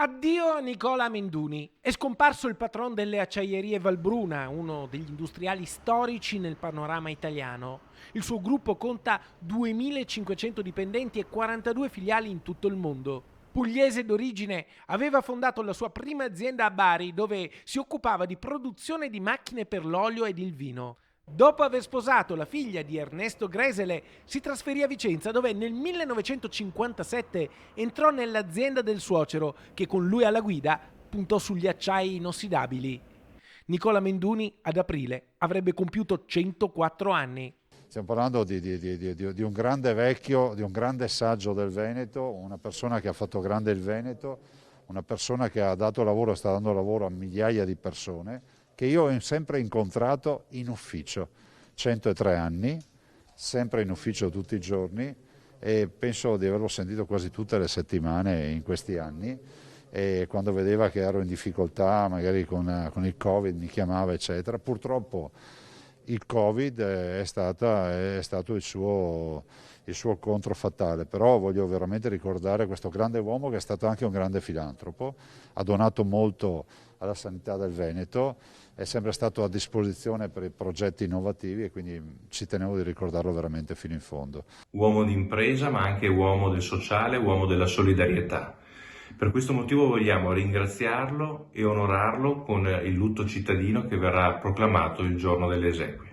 Addio a Nicola Amenduni. È scomparso il patron delle acciaierie Valbruna, uno degli industriali storici nel panorama italiano. Il suo gruppo conta 2500 dipendenti e 42 filiali in tutto il mondo. Pugliese d'origine, aveva fondato la sua prima azienda a Bari, dove si occupava di produzione di macchine per l'olio ed il vino. Dopo aver sposato la figlia di Ernesto Gresele, si trasferì a Vicenza, dove nel 1957 entrò nell'azienda del suocero, che con lui alla guida puntò sugli acciai inossidabili. Nicola Amenduni ad aprile avrebbe compiuto 104 anni. Stiamo parlando di un grande vecchio, di un grande saggio del Veneto, una persona che ha fatto grande il Veneto, una persona che ha dato lavoro e sta dando lavoro a migliaia di persone, che io ho sempre incontrato in ufficio, 103 anni, sempre in ufficio tutti i giorni, e penso di averlo sentito quasi tutte le settimane in questi anni, e quando vedeva che ero in difficoltà, magari con il Covid mi chiamava eccetera. Purtroppo il Covid è stato il suo contro fatale, però voglio veramente ricordare questo grande uomo che è stato anche un grande filantropo, ha donato molto alla sanità del Veneto, è sempre stato a disposizione per i progetti innovativi e quindi ci tenevo di ricordarlo veramente fino in fondo. Uomo di impresa, ma anche uomo del sociale, uomo della solidarietà. Per questo motivo vogliamo ringraziarlo e onorarlo con il lutto cittadino che verrà proclamato il giorno delle esequie.